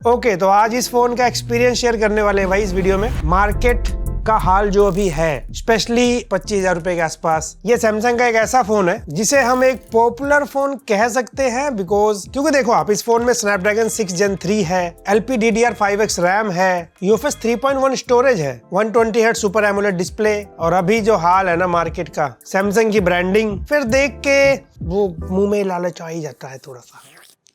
Okay, तो आज इस फोन का एक्सपीरियंस शेयर करने वाले हैं भाई इस वीडियो में। मार्केट का हाल जो अभी है, स्पेशली 25,000 रुपए के आसपास, ये सैमसंग का एक ऐसा फोन है जिसे हम एक पॉपुलर फोन कह सकते हैं बिकॉज क्योंकि देखो आप, इस फोन में स्नैपड्रैगन 6 Gen 3 है, LPDDR5X रैम है, UFS 3.1 स्टोरेज है, 120 हर्ट्ज सुपर एमोलेड डिस्प्ले, और अभी जो हाल है ना मार्केट का, सैमसंग की ब्रांडिंग, फिर देख के वो मुंह में लालच आ ही जाता है थोड़ा सा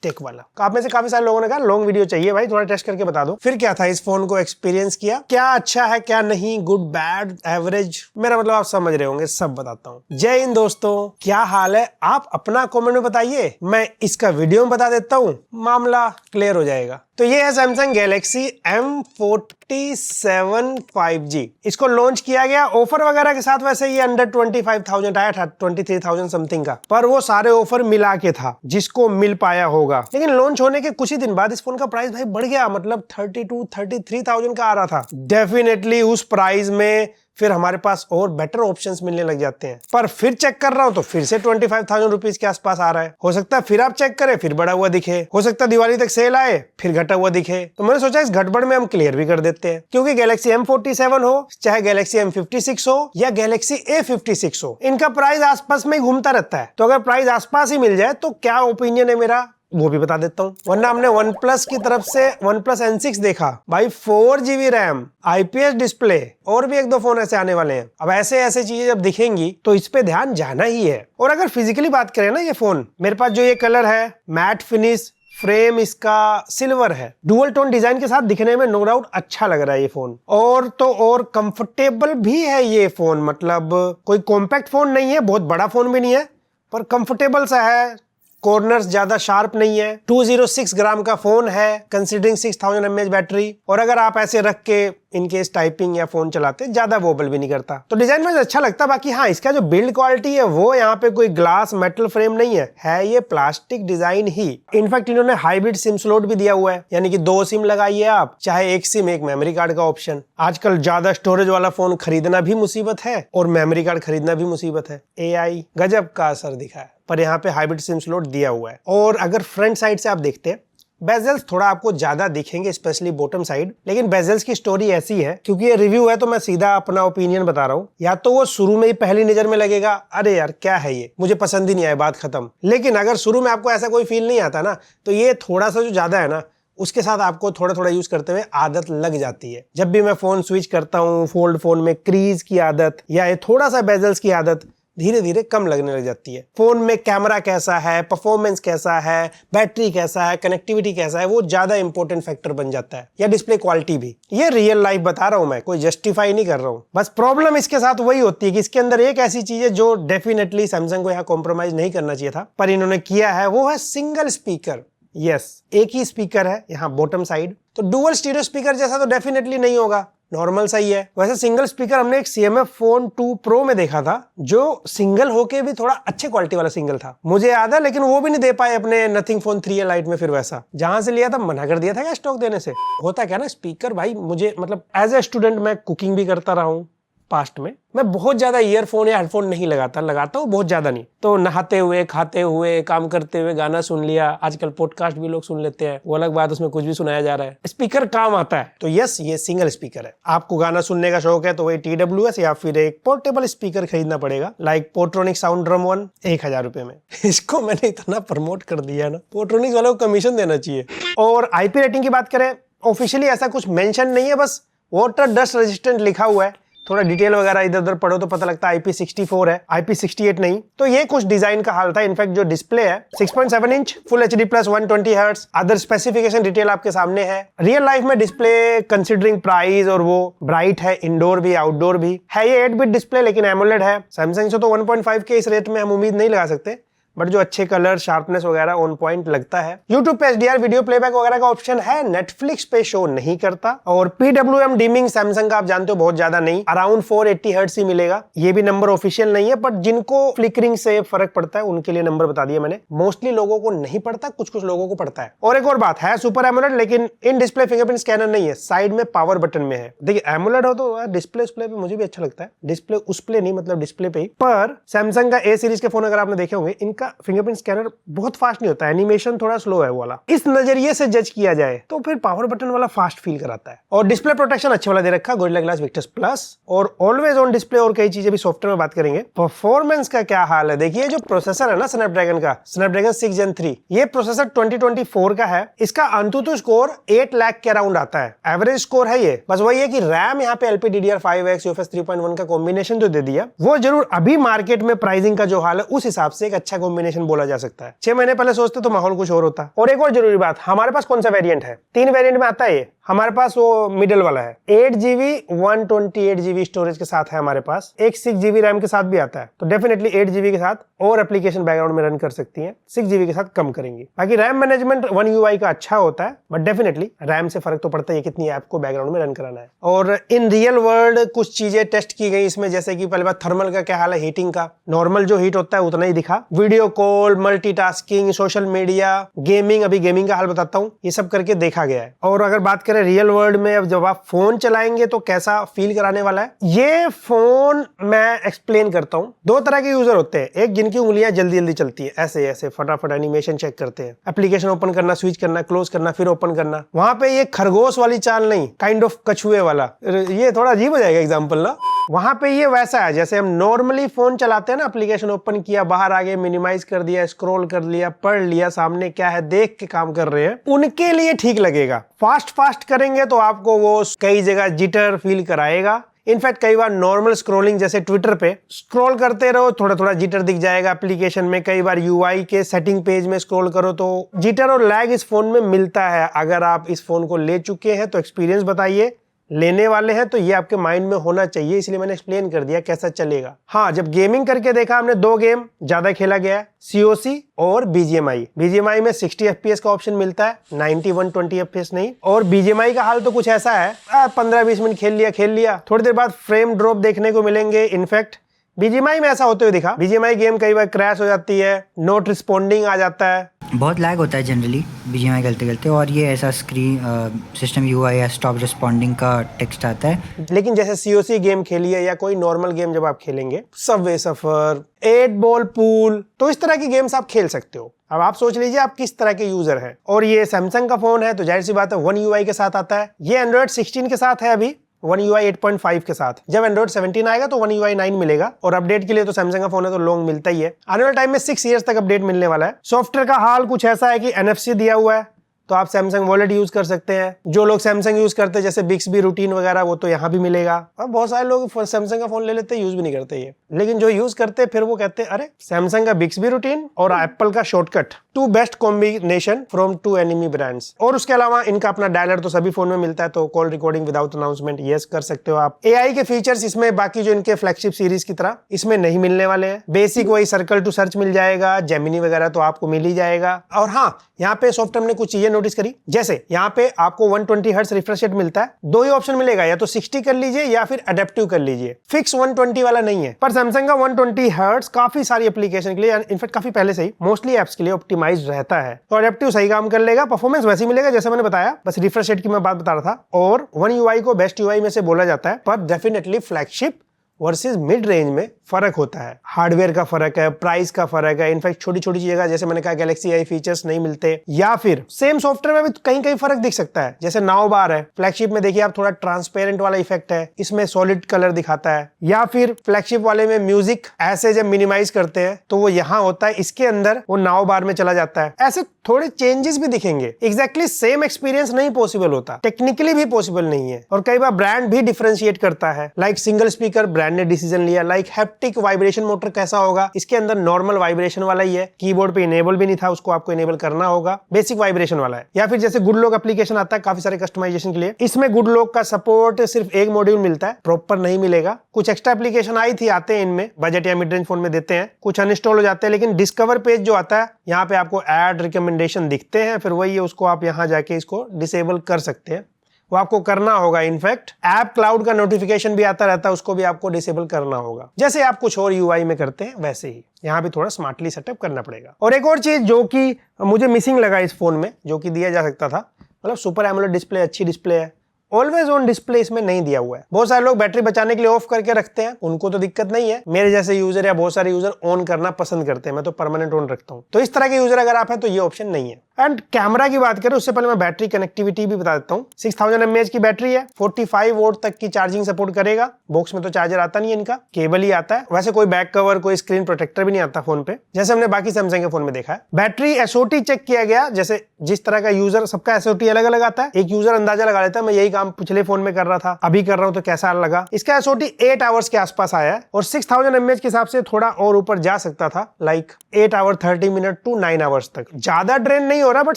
टेक वाला। आप में से काफी सारे लोगों ने कहा लॉन्ग वीडियो चाहिए भाई, थोड़ा टेस्ट करके बता दो। फिर क्या था, इस फोन को एक्सपीरियंस किया, क्या अच्छा है क्या नहीं, गुड बैड एवरेज, मेरा मतलब आप समझ रहे होंगे, सब बताता हूँ। जय हिंद दोस्तों, क्या हाल है, आप अपना कमेंट में बताइए, मैं इसका वीडियो में बता देता हूँ, मामला क्लियर हो जाएगा। तो ये है सैमसंग गैलेक्सी M47 5G। इसको लॉन्च किया गया ऑफर वगैरह के साथ, वैसे ये अंडर 25,000 आया था, 23,000 समथिंग का, पर वो सारे ऑफर मिला के था जिसको मिल पाया होगा। लेकिन लॉन्च होने के कुछ ही दिन बाद इस फोन का प्राइस भाई बढ़ गया, मतलब 33,000 का आ रहा था। डेफिनेटली उस प्राइस में फिर हमारे पास और बेटर ऑप्शंस मिलने लग जाते हैं, पर फिर चेक कर रहा हूं तो फिर से 25,000 रुपीज के आसपास आ रहा है। हो सकता है फिर आप चेक करें फिर बढ़ा हुआ दिखे, हो सकता है दिवाली तक सेल आए फिर घटा हुआ दिखे। तो मैंने सोचा इस गड़बड़ में हम क्लियर भी कर देते हैं, क्योंकि गैलेक्सी M47 हो, चाहे गैलेक्सी M56 हो या गैलेक्सी A56 हो, इनका प्राइस आसपास में घूमता रहता है। तो अगर प्राइस आसपास ही मिल जाए तो क्या ओपिनियन है मेरा, वो भी बता देता हूँ। वरना हमने OnePlus की तरफ से OnePlus N6 देखा भाई, 4GB रैम, IPS डिस्प्ले, और भी एक दो फोन ऐसे आने वाले हैं। अब ऐसे ऐसे चीजें जब दिखेंगी तो इस पे ध्यान जाना ही है। और अगर फिजिकली बात करें ना, ये फोन मेरे पास जो ये कलर है, मैट फिनिश, फ्रेम इसका सिल्वर है, डुअल टोन डिजाइन के साथ दिखने में नो डाउट अच्छा लग रहा है ये फोन। और तो और कंफर्टेबल भी है ये फोन, मतलब कोई कॉम्पैक्ट फोन नहीं है, बहुत बड़ा फोन भी नहीं है, पर कंफर्टेबल सा है, कॉर्नर्स ज्यादा शार्प नहीं है, 206 ग्राम का फोन है कंसीडरिंग 6000 mAh बैटरी, और अगर आप ऐसे रख के इनकेस टाइपिंग या फोन चलाते ज्यादा वोबल भी नहीं करता, तो डिजाइन में अच्छा लगता। बाकी हाँ, इसका जो बिल्ड क्वालिटी है वो यहाँ पे कोई ग्लास मेटल फ्रेम नहीं है ये प्लास्टिक डिजाइन ही। इनफैक्ट इन्होंने हाइब्रिड सिम स्लॉट भी दिया हुआ है, यानी कि 2 सिम लगाइए आप, चाहे एक सिम एक मेमोरी कार्ड का ऑप्शन। आजकल ज्यादा स्टोरेज वाला फोन खरीदना भी मुसीबत है और मेमोरी कार्ड खरीदना भी मुसीबत है। AI गजब का असर दिखा है, पर यहाँ पे हाइब्रिड सिम स्लॉट दिया हुआ है। और अगर फ्रंट साइड से आप देखते हैं, बेजल्स थोड़ा आपको ज्यादा दिखेंगे, स्पेशली बॉटम साइड, लेकिन बेजल्स की स्टोरी ऐसी है, क्योंकि ये रिव्यू है तो मैं सीधा अपना ओपिनियन बता रहा हूँ। या तो वो शुरू में ही पहली नजर में लगेगा अरे यार क्या है ये, मुझे पसंद ही नहीं आया, बात खत्म। लेकिन अगर शुरू में आपको ऐसा कोई फील नहीं आता ना, तो ये थोड़ा सा जो ज्यादा है ना, उसके साथ आपको थोड़ा थोड़ा यूज करते हुए आदत लग जाती है। जब भी मैं फोन स्विच करता हूँ, फोल्ड फोन में क्रीज की आदत या ये थोड़ा सा बेजल्स की आदत धीरे धीरे कम लगने लग जाती है। फोन में कैमरा कैसा है, परफॉर्मेंस कैसा है, बैटरी कैसा है, कनेक्टिविटी कैसा है, वो ज्यादा इंपॉर्टेंट फैक्टर बन जाता है, या डिस्प्ले क्वालिटी भी। ये रियल लाइफ बता रहा हूं मैं, कोई जस्टिफाई नहीं कर रहा हूं। बस प्रॉब्लम इसके साथ वही होती है कि इसके अंदर एक ऐसी चीज है जो डेफिनेटली सैमसंग को यहाँ कॉम्प्रोमाइज नहीं करना चाहिए था, पर इन्होंने किया है, वो है सिंगल स्पीकर। यस, एक ही स्पीकर है यहाँ बॉटम साइड, तो डुअल स्टीरियो स्पीकर जैसा तो डेफिनेटली नहीं होगा, नॉर्मल सा ही है। वैसे सिंगल स्पीकर हमने एक CMF फोन 2 Pro में देखा था, जो सिंगल होके भी थोड़ा अच्छे क्वालिटी वाला सिंगल था, मुझे याद है, लेकिन वो भी नहीं दे पाए अपने नथिंग फोन 3 लाइट में। फिर वैसा जहां से लिया था मना कर दिया था क्या स्टॉक देने से। होता क्या ना, स्पीकर भाई, मुझे मतलब एज ए स्टूडेंट मैं कुकिंग भी करता रहा हूँ पास्ट में, मैं बहुत ज्यादा ईयरफोन या हेडफोन नहीं लगाता हूँ, बहुत ज्यादा नहीं, तो नहाते हुए, खाते हुए, काम करते हुए गाना सुन लिया। आजकल पॉडकास्ट भी लोग सुन लेते हैं, वो अलग बात, उसमें कुछ भी सुनाया जा रहा है, स्पीकर काम आता है। तो यस, ये सिंगल स्पीकर है। आपको गाना सुनने का शौक है तो वही TWS या फिर एक पोर्टेबल स्पीकर खरीदना पड़ेगा, लाइक पोर्ट्रोनिक्स साउंड ड्रम 1, 1000 रुपए में। इसको मैंने इतना प्रमोट कर दिया ना, पोर्ट्रोनिक्स वालों को कमीशन देना चाहिए। और IP रेटिंग की बात करें, ऑफिशियली ऐसा कुछ मेंशन नहीं है, बस वाटर डस्ट रेजिस्टेंट लिखा हुआ है। थोड़ा डिटेल वगैरह इधर उधर पढ़ो तो पता लगता है IP64 है, IP68 नहीं। तो ये कुछ डिजाइन का हाल था। इनफैक्ट जो डिस्प्ले है 6.7 inch full HD plus 120 hertz, other specification detail आपके सामने है। रियल लाइफ में डिस्प्ले कंसीडरिंग प्राइस और वो ब्राइट है, इंडोर भी आउटडोर भी है। ये 8 बिट डिस्प्ले लेकिन एमोलेड है। सैमसंग से तो 1.5 के इस रेट में हम उम्मीद नहीं लगा सकते, बट जो अच्छे कलर, शार्पनेस वगैरह ऑन पॉइंट लगता है। YouTube पे HDR वीडियो प्लेबैक वगैरह का ऑप्शन है, Netflix पे शो नहीं करता। और PWM डीमिंग सैमसंग का आप जानते हो बहुत ज्यादा नहीं, अराउंड 480 हर्ट्ज ही मिलेगा। ये भी नंबर ऑफिशियल नहीं है, बट जिनको फ्लिकरिंग से फर्क पड़ता है उनके लिए नंबर बता दिया मैंने। मोस्टली लोगों को नहीं पड़ता, कुछ कुछ लोगों को पड़ता है। और एक और बात है, सुपर एमोलेड, लेकिन इन डिस्प्ले फिंगरप्रिंट स्कैनर नहीं है, साइड में पावर बटन में है। देखिए एमोलेड हो तो डिस्प्ले पे मुझे भी अच्छा लगता है, डिस्प्ले उस प्ले नहीं, मतलब डिस्प्ले पे ही। पर सैमसंग का A सीरीज के फोन अगर आपने देखे होंगे, इनका इसका फिंगरप्रिंट स्कैनर बहुत फास्ट नहीं होता, एनिमेशन थोड़ा स्लो है वो वाला। इस नजरिए से जज किया जाए तो फिर पावर बटन वाला फास्ट फील कराता है। और डिस्प्ले प्रोटेक्शन अच्छा वाला दे रखा, गोरिल्ला ग्लास विक्टस प्लस और ऑलवेज ऑन डिस्प्ले और कई चीजें भी सॉफ्टवेयर में बात करेंगे। परफॉर्मेंस का क्या हाल है, देखिए जो प्रोसेसर है ना स्नैपड्रैगन का, स्नैपड्रैगन 6 Gen 3, ये प्रोसेसर 2024 का है। इसका अंतुतु स्कोर 8 लाख के अराउंड आता है, एवरेज स्कोर है ये। बस वही है कि रैम यहाँ पे LPDDR5X UFS 3.1 का कॉम्बिनेशन जो दे दिया वो जरूर अभी मार्केट में प्राइसिंग का जो हाल है उस हिसाब से एक अच्छा कॉम्बिनेशन बोला जा सकता है। 6 महीने पहले सोचते तो माहौल कुछ और होता। और एक और जरूरी बात, हमारे पास कौन सा वेरिएंट है, 3 वेरिएंट में आता है ये। हमारे पास वो मिडिल वाला है, 8GB 128GB स्टोरेज के साथ है हमारे पास, एक 6GB रैम के साथ भी आता है। तो डेफिनेटली 8GB के साथ और एप्लीकेशन बैकग्राउंड में रन कर सकती हैं, 6GB के साथ कम करेंगी। बाकी रैम मैनेजमेंट One UI का अच्छा होता है, बट डेफिनेटली रैम से फर्क तो पड़ता है कितनी ऐप को बैकग्राउंड में रन कराना है। और इन रियल वर्ल्ड कुछ चीजें टेस्ट की गई इसमें, जैसे कि पहले बात थर्मल का क्या हाल है, हीटिंग का नॉर्मल जो हीट होता है उतना ही दिखा, video call, multitasking, social media, gaming, अभी गेमिंग का हाल बताता हूँ, ये सब करके देखा गया है। और अगर बात करें रियल वर्ल्ड में अब जब आप फोन चलाएंगे तो कैसा फील कराने वाला है, ये फोन मैं एक्सप्लेन करता हूँ। 2 तरह के यूजर होते हैं, एक जिनकी उंगलियां जल्दी जल्दी चलती है, ऐसे ऐसे फटाफट एनिमेशन चेक करते हैं, एप्लीकेशन ओपन करना, स्विच करना, क्लोज करना, फिर ओपन करना। वहां पे ये खरगोश वाली चाल नहीं, काइंड ऑफ कछुए वाला, ये थोड़ा अजीब हो जाएगा एग्जाम्पल ना। वहां पे ये वैसा है जैसे हम नॉर्मली फोन चलाते हैं ना, एप्लीकेशन ओपन किया, बाहर आगे मिनिमाइज कर दिया, स्क्रॉल कर लिया, पढ़ लिया, सामने क्या है देख के काम कर रहे हैं, उनके लिए ठीक लगेगा। फास्ट करेंगे तो आपको वो कई जगह जिटर फील कराएगा। इनफैक्ट कई बार नॉर्मल स्क्रॉलिंग जैसे ट्विटर पे स्क्रॉल करते रहो, थोड़ा थोड़ा जिटर दिख जाएगा एप्लीकेशन में। कई बार UI के सेटिंग पेज में स्क्रॉल करो तो जिटर और लैग इस फोन में मिलता है। अगर आप इस फोन को ले चुके हैं तो एक्सपीरियंस बताइए, लेने वाले हैं तो ये आपके माइंड में होना चाहिए, इसलिए मैंने एक्सप्लेन कर दिया कैसा चलेगा। हाँ, जब गेमिंग करके देखा हमने, 2 गेम ज्यादा खेला गया है, COC और BGMI। BGMI में 60 FPS का ऑप्शन मिलता है, 90 120 FPS नहीं। और BGMI का हाल तो कुछ ऐसा है, 15-20 मिनट खेल लिया, थोड़ी देर बाद फ्रेम ड्रॉप देखने को मिलेंगे। इनफैक्ट BGMI में ऐसा होते हुए दिखा, BGMI गेम कई बार क्रैश हो जाती है, नॉट रिस्पॉन्डिंग आ जाता है, बहुत लैग होता है जनरली BGMI करते और ये ऐसा स्क्रीन सिस्टम UI या स्टॉप रिस्पॉन्डिंग का टेक्स्ट आता है। लेकिन जैसे COC गेम खेलिए या कोई नॉर्मल गेम जब आप खेलेंगे, सबवे सफर, 8 बॉल पूल, तो इस तरह की गेम्स आप खेल सकते हो। अब आप सोच लीजिए आप किस तरह के यूजर हैं। और ये सैमसंग का फोन है तो जाहिर सी बात है One UI के साथ आता है। ये Android 16 के साथ है अभी, One UI 8.5 के साथ। जब Android 17 आएगा तो One UI 9 मिलेगा। और अपडेट के लिए तो सैमसंग का फोन है तो लॉन्ग मिलता ही है। आने वाले टाइम में 6 इयर्स तक अपडेट मिलने वाला है। सॉफ्टवेयर का हाल कुछ ऐसा है कि NFC दिया हुआ है, तो आप सैमसंग वॉलेट यूज कर सकते हैं। जो लोग सैमसंग यूज करते हैं जैसे बिक्सबी रूटीन वगैरह, वो तो यहाँ भी मिलेगा। अब बहुत सारे लोग सैमसंग का फोन ले लेते हैं, यूज भी नहीं करते ये, लेकिन जो यूज करते हैं फिर वो कहते हैं अरे सैमसंग का बिक्सबी रूटीन और एप्पल का shortcut, 2 best combination from 2 enemy brands. और उसके अलावा इनका अपना डायलर तो सभी फोन में मिलता है, तो call recording without announcement yes कर सकते हो आप। AI के फीचर्स इसमें बाकी जो इनके फ्लैगशिप सीरीज की तरह इसमें नहीं मिलने वाले हैं। बेसिक वही सर्कल टू सर्च मिल जाएगा, जेमिनी वगैरह तो आपको मिल ही जाएगा। और हाँ, यहाँ पे सॉफ्टवेयर ने कुछ चीजें नोटिस करी, जैसे यहाँ पे आपको 120 हर्ट्ज रिफ्रेश रेट मिलता है। 2 ही ऑप्शन मिलेगा, या तो 60 कर लीजिए या फिर अडेप्टिव कर लीजिए। फिक्स 120 वाला नहीं है। पर सैमसंग का 120 हर्ट्ज काफी सारी एप्लीकेशन के लिए, इनफैक्ट काफी पहले से ही मोस्टली एप्स के लिए ऑप्टिमाइज रहता है, तो अडेप्टिव सही काम कर लेगा। परफॉर्मेंस वैसे मिलेगा जैसे मैंने बताया, बस रिफ्रेश रेट की मैं बात बता रहा था। और One UI को बेस्ट UI में से बोला जाता है, पर definitely flagship versus mid range में फर्क होता है। हार्डवेयर का फर्क है, प्राइस का फर्क है। इनफैक्ट छोटी छोटी जगह जैसे मैंने कहा गैलेक्सी आई फीचर्स नहीं मिलते, या फिर सेम सॉफ्टवेयर में भी कहीं कहीं फर्क दिख सकता है। जैसे नाउ बार है, फ्लैगशिप में देखिए आप थोड़ा ट्रांसपेरेंट वाला इफेक्ट है, इसमें सॉलिड कलर दिखाता है। या फिर फ्लैगशिप वाले में म्यूजिक ऐसे जब मिनिमाइज करते हैं तो वो यहाँ होता है, इसके अंदर वो नाउ बार में चला जाता है। ऐसे थोड़े चेंजेस भी दिखेंगे। एग्जैक्टली सेम एक्सपीरियंस नहीं पॉसिबल होता, टेक्निकली भी पॉसिबल नहीं है। और कई बार ब्रांड भी डिफरेंशिएट करता है। लाइक सिंगल स्पीकर ब्रांड ने डिसीजन लिया, लाइक हैप्टिक वाइब्रेशन मोटर कैसा होगा, इसके अंदर नॉर्मल वाइब्रेशन वाला ही है, कीबोर्ड पे इनेबल भी नहीं था, उसको आपको इनेबल करना होगा, बेसिक वाइब्रेशन वाला है। या फिर जैसे गुड लॉक एप्लीकेशन आता है काफी सारे कस्टमाइजेशन के लिए, इसमें गुड लॉक का सपोर्ट सिर्फ एक मॉड्यूल मिलता है, प्रॉपर नहीं मिलेगा। कुछ एक्स्ट्रा एप्लीकेशन आई थी, आते हैं इनमें, बजट या मिड रेंज फोन में देते हैं, कुछ अनइंस्टॉल हो जाते हैं। लेकिन डिस्कवर पेज जो आता है, यहाँ पे आपको ऐड रिकमेंडेशन दिखते हैं, फिर वही है, उसको आप यहाँ जाके इसको डिसेबल कर सकते हैं, वो आपको करना होगा। इनफैक्ट ऐप क्लाउड का नोटिफिकेशन भी आता रहता है, उसको भी आपको डिसेबल करना होगा। जैसे आप कुछ और UI में करते हैं वैसे ही यहाँ भी थोड़ा स्मार्टली सेटअप करना पड़ेगा। और एक और चीज जो कि मुझे मिसिंग लगा इस फोन में, जो कि दिया जा सकता था, मतलब सुपर एमोलेड डिस्प्ले, अच्छी डिस्प्ले है, ऑलवेज ऑन डिस्प्ले इसमें नहीं दिया हुआ है। बहुत सारे लोग बैटरी बचाने के लिए ऑफ करके रखते हैं, उनको तो दिक्कत नहीं है। मेरे जैसे यूजर या बहुत सारे यूजर ऑन करना पसंद करते हैं, मैं तो परमानेंट ऑन रखता हूँ। तो इस तरह के यूजर अगर आप हैं तो ये ऑप्शन नहीं है। एंड कैमरा की बात करें उससे पहले मैं बैटरी कनेक्टिविटी भी बता देता हूँ। 6000 mAh की बैटरी है, 45 वोल्ट तक की चार्जिंग सपोर्ट करेगा। बॉक्स में तो चार्जर आता नहीं है, इनका केबल ही आता है। वैसे कोई बैक कवर, कोई स्क्रीन प्रोटेक्टर भी नहीं आता फोन पे, जैसे हमने बाकी सैमसंग के फोन में देखा है। बैटरी एसओटी चेक किया गया, जैसे जिस तरह का यूजर, सबका एसओटी अलग अलग आता है। एक यूजर अंदाजा लगा लेता है, मैं यही काम पिछले फोन में कर रहा था, अभी कर रहा हूं तो कैसा लगा। इसका एसओटी 8 आवर्स के आसपास आया है और 6000 mAh के हिसाब से थोड़ा और ऊपर जा सकता था, like 8 hour 30 minute to 9 hours तक। ज्यादा ड्रेन नहीं हो रहा, बट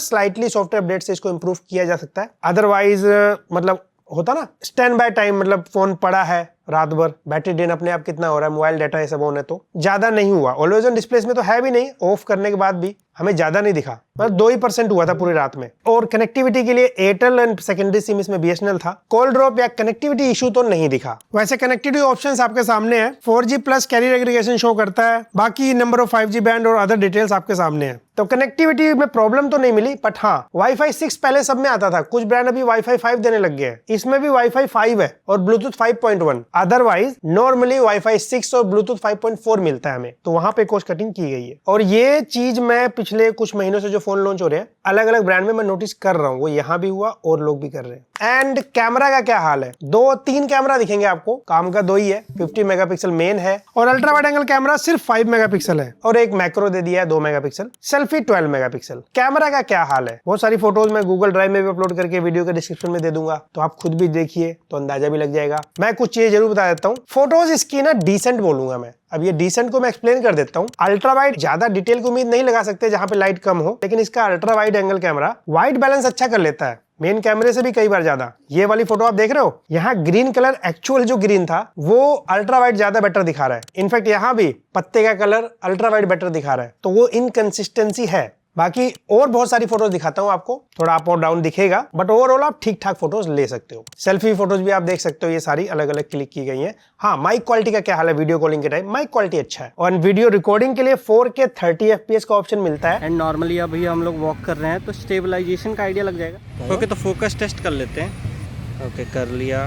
स्लाइटली सॉफ्टवेयर अपडेट से इसको इंप्रूव किया जा सकता है। अदरवाइज मतलब होता ना स्टैंड बाय टाइम, मतलब फोन पड़ा है रात भर, बैटरी ड्रेन अपने आप कितना हो रहा है, मोबाइल डाटा ये सब ऑन है तो ज्यादा नहीं हुआ। ऑलवेज ऑन डिस्प्ले में तो है भी नहीं, ऑफ करने के बाद भी हमें ज्यादा नहीं दिखा, मतलब 2% हुआ था पूरी रात में। और कनेक्टिविटी के लिए एयरटेल एंड सेकेंडरी सिम इसमें बीएसएनएल था। कॉल ड्रॉप या कनेक्टिविटी इशू तो नहीं दिखा। वैसे कनेक्टिविटी ऑप्शंस आपके सामने है, 4G plus career aggregation show करता है, बाकी नंबर ऑफ 5G बैंड और अदर डिटेल्स आपके सामने है। तो कनेक्टिविटी में प्रॉब्लम तो नहीं मिली, बट हाँ वाईफाई 6 पहले सब में आता था, कुछ ब्रांड अभी वाईफाई 5 देने लग गए हैं। इसमें भी वाईफाई 5 है और ब्लूटूथ 5.1। अदरवाइज नॉर्मली वाईफाई 6 और ब्लूटूथ 5.4 मिलता है हमें, तो वहां पे कॉस्ट कटिंग की गई है। और ये चीज मैं पिछले कुछ महीनों से जो फोन लॉन्च हो रहे हैं अलग अलग ब्रांड में मैं नोटिस कर रहा हूँ, वो यहाँ भी हुआ और लोग भी कर रहे हैं। एंड कैमरा का क्या हाल है, 2-3 कैमरा दिखेंगे आपको, काम का 2 ही है। 50 मेगापिक्सल मेन है और अल्ट्रा वाइड एंगल कैमरा सिर्फ 5 मेगापिक्सल है और एक मैक्रो दे दिया है 2 मेगापिक्सल। Selfie 12 megapixel. कैमरा का क्या हाल है, बहुत सारी फोटोज मैं गूगल ड्राइव में भी अपलोड करके वीडियो के डिस्क्रिप्शन में दे दूंगा, तो आप खुद भी देखिए तो अंदाजा भी लग जाएगा। मैं कुछ चीजें जरूर बता देता हूँ। फोटोज इसकी ना डिसेंट बोलूंगा मैं, अब ये डिसेंट को मैं एक्सप्लेन कर देता हूँ। अल्ट्रा वाइड ज्यादा डिटेल की उम्मीद नहीं लगा सकते जहां पे लाइट कम हो, लेकिन इसका ultra wide angle camera white balance अच्छा कर लेता है, मेन कैमरे से भी कई बार ज्यादा। ये वाली फोटो आप देख रहे हो, यहाँ ग्रीन कलर एक्चुअल जो ग्रीन था वो अल्ट्रा वाइड ज्यादा बेटर दिखा रहा है। इनफैक्ट यहाँ भी पत्ते का कलर अल्ट्रा वाइड बेटर दिखा रहा है, तो वो इनकंसिस्टेंसी है। बाकी और बहुत सारी फोटोज दिखाता हूँ आपको, थोड़ा अप और डाउन दिखेगा, बट ओवरऑल आप ठीक ठाक फोटोज ले सकते हो। सेल्फी फोटोज भी आप देख सकते हो, ये सारी अलग अलग क्लिक की गई हैं। हाँ, माइक क्वालिटी का क्या हाल है, वीडियो कॉलिंग के टाइम माइक क्वालिटी अच्छा है और वीडियो रिकॉर्डिंग के लिए 4K 30 FPS का ऑप्शन मिलता है। एंड नॉर्मली अभी हम लोग वॉक कर रहे हैं तो स्टेबलाइजेशन का आइडिया लग जाएगा। ओके, तो फोकस टेस्ट कर लेते हैं। ओके, कर लिया।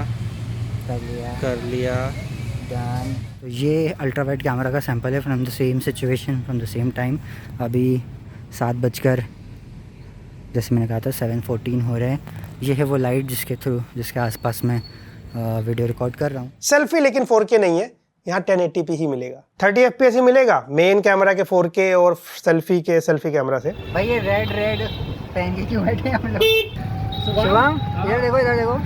डन। तो ये अल्ट्रा वाइड कैमरा का सैंपल है from the same situation from the same time. अभी 7 बजकर, जैसे मैंने कहा था 7:14 हो रहे हैं। ये है वो लाइट जिसके आसपास मैं वीडियो रिकॉर्ड कर रहा हूँ। सेल्फी लेकिन 4K नहीं है, यहाँ 1080p ही मिलेगा, 30 FPS ही मिलेगा मेन कैमरा के 4K और सेल्फी कैमरा से। भाई ये रेड पहन के क्यों बैठे हम लोग? शुभम इधर देखो।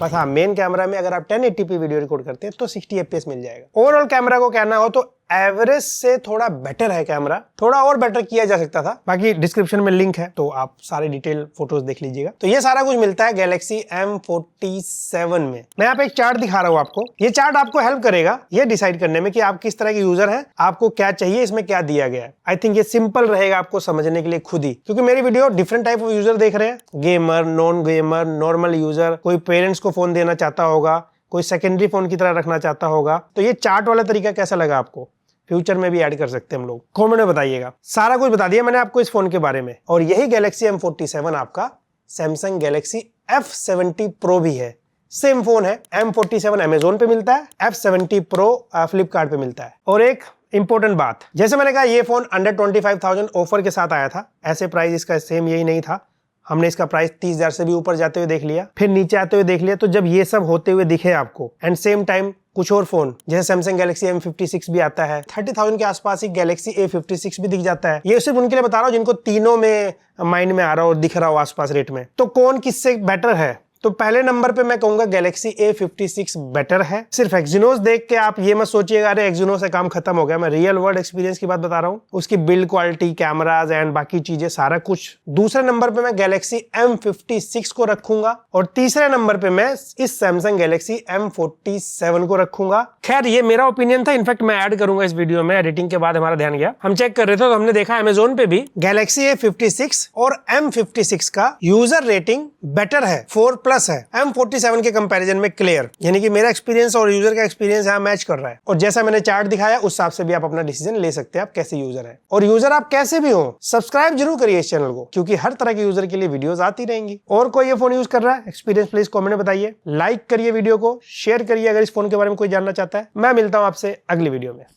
बस हाँ, मेन कैमरा में अगर आप 1080p वीडियो रिकॉर्ड करते हैं तो 60 FPS मिल जाएगा। ओवरऑल कैमरा को कहना हो तो एवरेज से थोड़ा बेटर है कैमरा, थोड़ा और बेटर किया जा सकता था। बाकी डिस्क्रिप्शन में लिंक है, तो आप सारे डिटेल फोटोज देख लीजिएगा। तो ये सारा कुछ मिलता है गैलेक्सी M47 में। मैं यहाँ पे एक चार्ट दिखा रहा हूँ आपको, ये चार्ट आपको हेल्प करेगा ये डिसाइड करने में कि आप किस तरह के यूजर हैं, आपको क्या चाहिए, इसमें क्या दिया गया है। आई थिंक ये सिंपल रहेगा आपको समझने के लिए खुद ही, क्योंकि मेरी video different type of user देख रहे हैं, gamer, non gamer, normal user, कोई पेरेंट्स को फोन देना चाहता होगा, कोई सेकेंडरी फोन की तरह रखना चाहता होगा। तो ये चार्ट वाला तरीका कैसा लगा आपको, फ्यूचर में भी ऐड कर सकते हैं हम लोग, कमेंट में बताइएगा। सारा कुछ बता दिया मैंने आपको इस फोन के बारे में। और यही गैलेक्सी M47 आपका सैमसंग गैलेक्सी F70 Pro भी है, सेम फोन है। M47 अमेजोन पे मिलता है, F70 Pro फ्लिपकार्ट पे मिलता है। और एक इंपॉर्टेंट बात, जैसे मैंने कहा ये फोन अंडर 25,000 ऑफर के साथ आया था, ऐसे प्राइस इसका सेम यही नहीं था। हमने इसका प्राइस 30,000 से भी ऊपर जाते हुए देख लिया, फिर नीचे आते हुए देख लिया। तो जब ये सब होते हुए दिखे आपको, एंड सेम टाइम कुछ और फोन जैसे सैमसंग गैलेक्सी M56 भी आता है, 30,000 के आसपास ही गैलेक्सी A56 भी दिख जाता है। ये सिर्फ उनके लिए बता रहा हूँ जिनको तीनों में माइंड में आ रहा हो और दिख रहा हो आसपास रेट में। तो कौन किससे बेटर है, तो पहले नंबर पे मैं कहूंगा गैलेक्सी A56 बेटर है। सिर्फ एक्जिनोस देख के आप ये मत सोचिएगा अरे एक्जिनोस से काम खत्म हो गया, मैं रियल वर्ल्ड एक्सपीरियंस की बात बता रहा हूँ। उसकी बिल्ड क्वालिटी, कैमराज एंड बाकी चीजें सारा कुछ। दूसरे नंबर पे मैं गैलेक्सी M56 को रखूंगा और तीसरे नंबर पे मैं इस सैमसंग गैलेक्सी M47 को रखूंगा। खैर ये मेरा ओपिनियन था, इनफैक्ट मैं ऐड करूंगा इस वीडियो में, एडिटिंग के बाद हमारा ध्यान गया, हम चेक कर रहे थे तो हमने देखा अमेजोन पे भी गैलेक्सी A56 और M56 का यूजर रेटिंग बेटर है, 4+ प्लस है M47 के कंपैरिजन में क्लियर, यानी कि मेरा एक्सपीरियंस और यूजर का एक्सपीरियंस यहाँ मैच कर रहा है। और जैसा मैंने चार्ट दिखाया उस हिसाब से भी आप अपना डिसीजन ले सकते हैं आप कैसे यूजर है। और यूजर आप कैसे भी हो, सब्सक्राइब जरूर करिए इस चैनल को, क्योंकि हर तरह के यूजर के लिए वीडियोस आती रहेंगी। और कोई ये फोन यूज कर रहा है, एक्सपीरियंस प्लीज कमेंट में बताइए, लाइक करिए वीडियो को, शेयर करिए अगर इस फोन के बारे में कोई जानना चाहता है। मैं मिलता हूं आपसे अगली वीडियो में।